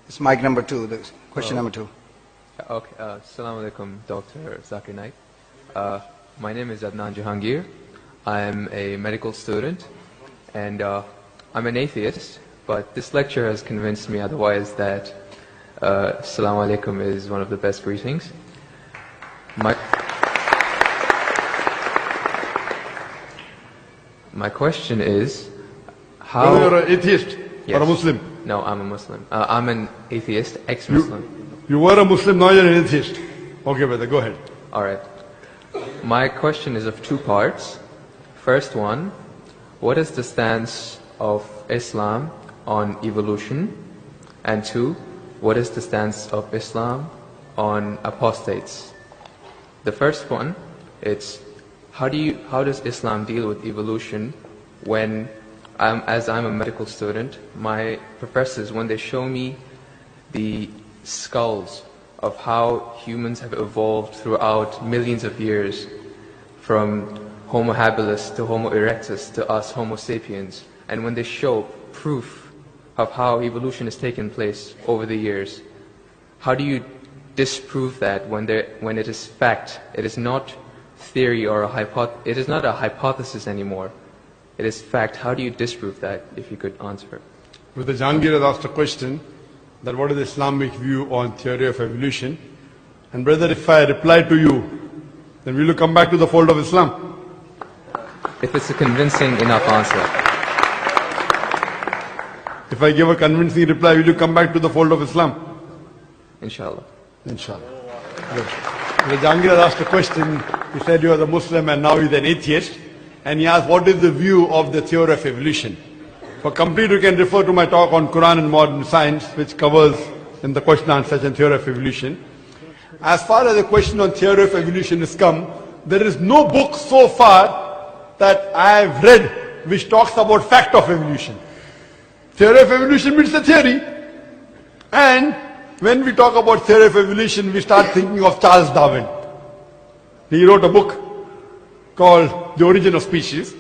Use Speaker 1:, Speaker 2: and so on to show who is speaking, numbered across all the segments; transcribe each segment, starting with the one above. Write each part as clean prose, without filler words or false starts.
Speaker 1: It's mic number 2, question number 2.
Speaker 2: Okay, Assalamu alaikum, Dr. Zaker Naik. My name is Adnan Jahangir. I'm a medical student, and I'm an atheist, but this lecture has convinced me otherwise that Assalamu alaikum is one of the best greetings. My question is, how...
Speaker 3: Whether you're an atheist or a Muslim?
Speaker 2: No, I'm a Muslim. I'm an atheist, ex-Muslim.
Speaker 3: You were a Muslim, now you're an atheist. Okay, brother, go ahead.
Speaker 2: Alright. My question is of 2 parts. First one, what is the stance of Islam on evolution? And 2, what is the stance of Islam on apostates? The first one, it's how does Islam deal with evolution when, as I'm a medical student, my professors, when they show me the skulls of how humans have evolved throughout millions of years, from Homo habilis to Homo erectus to us Homo sapiens, and when they show proof of how evolution has taken place over the years, how do you disprove that when it is fact? It is not theory or it is not a hypothesis anymore. It is fact. How do you disprove that, if you could answer?
Speaker 3: Brother Jahangir has asked a question that what is the Islamic view on theory of evolution? And brother, if I reply to you, then will you come back to the fold of Islam?
Speaker 2: If it's a convincing enough answer.
Speaker 3: If I give a convincing reply, will you come back to the fold of Islam?
Speaker 2: Inshallah.
Speaker 3: Inshallah. Good. Brother Jahangir has asked a question. He said you are a Muslim and now he's an atheist. And he asked what is the view of the theory of evolution. For complete, you can refer to my talk on Quran and modern science, which covers in the question and answer session theory of evolution. As far as the question on theory of evolution is come, there is no book so far that I have read which talks about fact of evolution. Theory of evolution means a theory. And when we talk about theory of evolution, we start thinking of Charles Darwin. He wrote a book called The Origin of Species.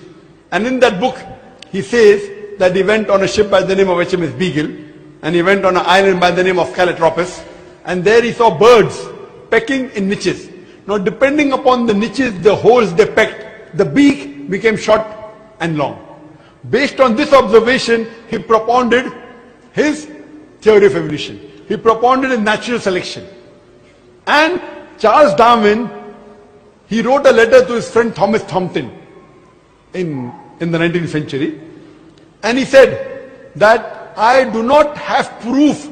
Speaker 3: And in that book, he says that he went on a ship by the name of HMS Beagle, and he went on an island by the name of Calotropis, and there he saw birds pecking in niches. Now depending upon the niches, the holes they pecked, the beak became short and long. Based on this observation, he propounded his theory of evolution. He propounded a natural selection. And Charles Darwin, he wrote a letter to his friend Thomas Thompson in the 19th century. And he said that I do not have proof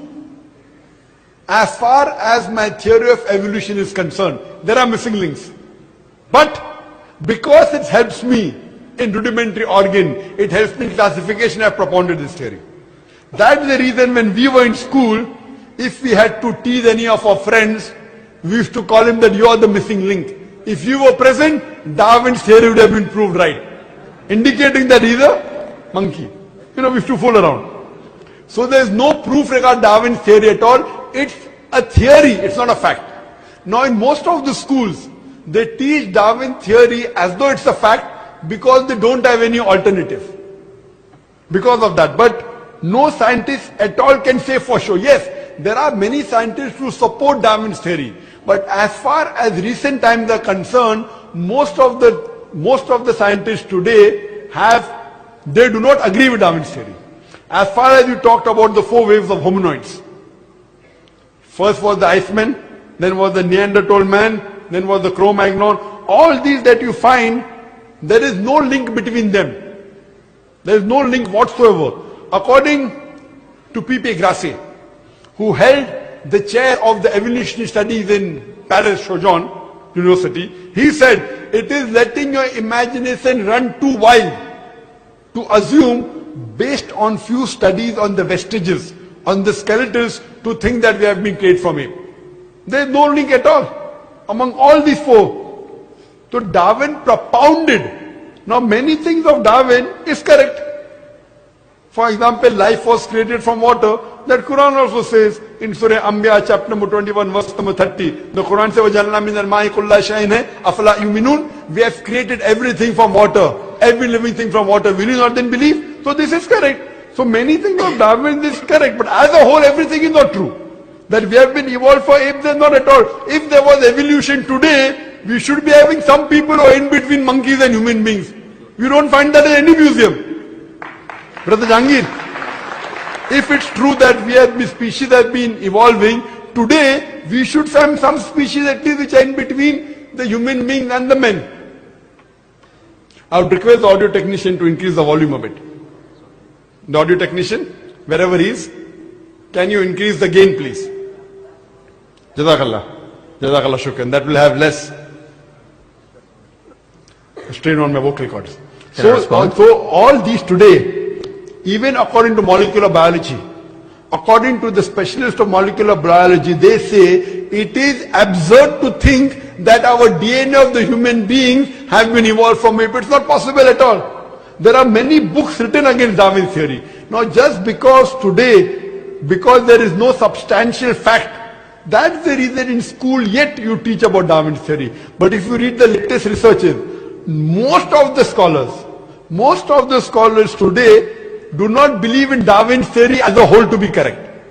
Speaker 3: as far as my theory of evolution is concerned. There are missing links. But because it helps me in rudimentary organ, it helps me in classification, I have propounded this theory. That is the reason when we were in school, if we had to tease any of our friends, we used to call him that you are the missing link. If you were present, Darwin's theory would have been proved right, indicating that he's a monkey. We used to fool around. So there is no proof regarding Darwin's theory at all. It's a theory, it's not a fact. Now in most of the schools, they teach Darwin theory as though it's a fact because they don't have any alternative. Because of that. But no scientist at all can say for sure. Yes, there are many scientists who support Darwin's theory. But as far as recent times are concerned, most of the scientists today they do not agree with Darwin's theory. As far as you talked about the 4 waves of hominoids. First was the Iceman, then was the Neanderthal man, then was the Cro-Magnon. All these that you find, there is no link between them. There is no link whatsoever. According to P.P. Grassi, who held the chair of the evolutionary studies in Paris Sorbonne University, he said, it is letting your imagination run too wild to assume, based on few studies on the vestiges, on the skeletons, to think that we have been created from ape. There is no link at all among all these 4. So Darwin propounded. Now many things of Darwin is correct. For example, life was created from water. That Quran also says in Surah Anbiya chapter number 21 verse number 30. The Quran says, وَجَعَلْنَا مِنَ الْمَاءِ كُلَّ شَيْءٍ أَفَلَا يُؤْمِنُونَ. We have created everything from water. Every living thing from water. Will you not then believe? So this is correct. So many things of Darwin is correct, but as a whole everything is not true. That we have been evolved for apes is not at all. If there was evolution today, we should be having some people who are in between monkeys and human beings. You don't find that in any museum. Brother Jangir, if it's true that species have been evolving, today we should find some species at least which are in between the human beings and the men. I would request the audio technician to increase the volume a bit. The audio technician, wherever he is, can you increase the gain please? Jazakallah. Jazakallah shukran. That will have less strain on my vocal cords. So all these today, even according to molecular biology, according to the specialist of molecular biology, they say it is absurd to think that our DNA of the human beings have been evolved from ape. It's not possible at all. There are many books written against Darwin's theory. Now just because today, because there is no substantial fact, that's the reason in school yet you teach about Darwin's theory. But if you read the latest researches, most of the scholars today do not believe in Darwin's theory as a whole to be correct.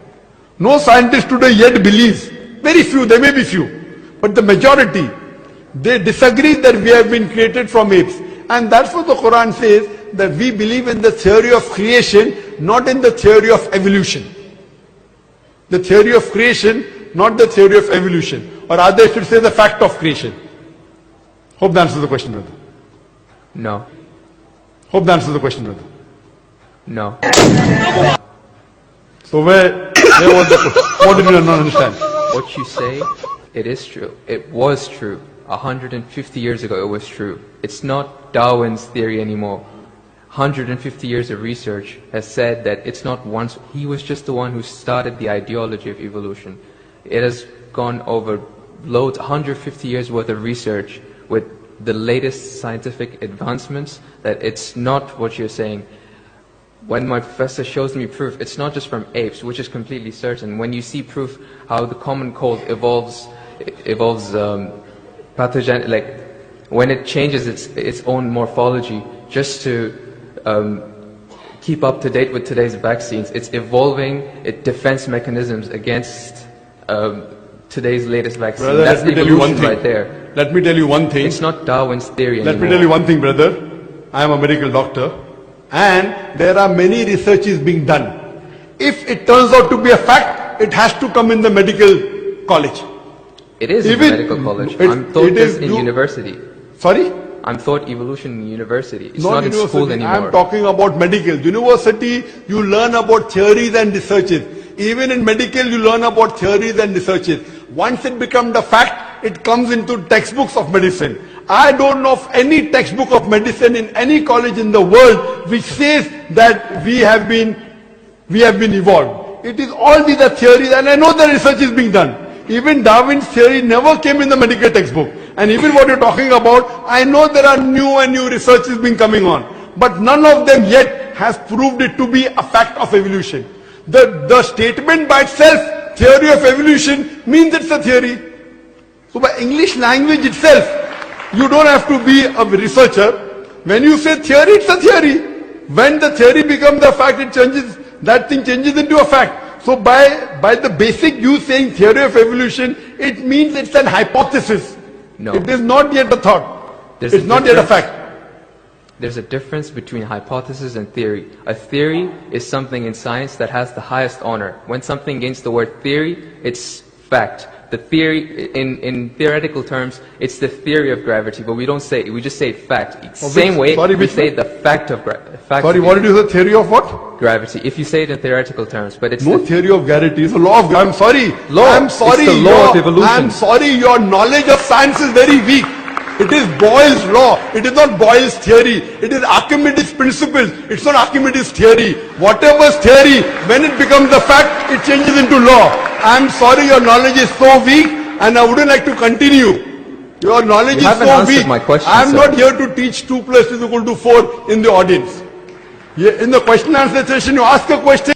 Speaker 3: No scientist today yet believes. Very few, there may be few. But the majority, they disagree that we have been created from apes. And that's what the Quran says, that we believe in the theory of creation, not in the theory of evolution. The theory of creation, not the theory of evolution. Or rather, I should say the fact of creation. Hope that answers the question, brother.
Speaker 2: No.
Speaker 3: Hope that answers the question, brother.
Speaker 2: No.
Speaker 3: So where was the, what did you not understand?
Speaker 2: What you say, it is true. It was true. 150 years ago it was true. It's not Darwin's theory anymore. 150 years of research has said that it's not once, he was just the one who started the ideology of evolution. It has gone over loads, 150 years worth of research with the latest scientific advancements, that it's not what you're saying. When my professor shows me proof, it's not just from apes, which is completely certain. When you see proof how the common cold evolves pathogen, like when it changes its own morphology just to keep up to date with today's vaccines, it's evolving its defense mechanisms against today's latest vaccine.
Speaker 3: Brother,
Speaker 2: that's evolution right there.
Speaker 3: Let me tell you one thing.
Speaker 2: It's not Darwin's theory anymore.
Speaker 3: Let me tell you one thing, brother. I am a medical doctor, and there are many researches being done. If it turns out to be a fact, it has to come in the medical college.
Speaker 2: It is in medical college. I'm taught this in university.
Speaker 3: Sorry?
Speaker 2: I'm taught evolution in university. It's
Speaker 3: not
Speaker 2: in school anymore.
Speaker 3: I'm talking about medical. University, you learn about theories and researches. Even in medical, you learn about theories and researches. Once it becomes a fact, it comes into textbooks of medicine. I don't know of any textbook of medicine in any college in the world which says that we have been evolved. It is all these are theories, and I know the research is being done. Even Darwin's theory never came in the medical textbook. And even what you're talking about, I know there are new and new researches being coming on. But none of them yet has proved it to be a fact of evolution. The statement by itself, theory of evolution, means it's a theory. So by English language itself, you don't have to be a researcher. When you say theory, it's a theory. When the theory becomes a fact, it changes, that thing changes into a fact. So by the basic you saying theory of evolution, it means it's an hypothesis.
Speaker 2: No.
Speaker 3: It is not yet a thought. It's not yet a fact.
Speaker 2: There's a difference between hypothesis and theory. A theory is something in science that has the highest honor. When something gains the word theory, it's fact. The theory, in theoretical terms, it's the theory of gravity, but we don't say it, we just say fact. Same way, we say the fact of gravity.
Speaker 3: Sorry, what did you say? Theory of what?
Speaker 2: Gravity. If you say it in theoretical terms, but it's
Speaker 3: no theory of gravity. It's a law of gravity. I'm sorry. I'm sorry.
Speaker 2: It's the law of evolution.
Speaker 3: I'm sorry. Your knowledge of science is very weak. It is Boyle's law. It is not Boyle's theory. It is Archimedes' principles. It's not Archimedes' theory. Whatever's theory, when it becomes a fact, it changes into law. I'm sorry, your knowledge is so weak, and I wouldn't like to continue. Your knowledge is so weak.
Speaker 2: My question,
Speaker 3: I'm not here to teach 2 + 2 = 4 in the audience. In the question answer session, you ask a question.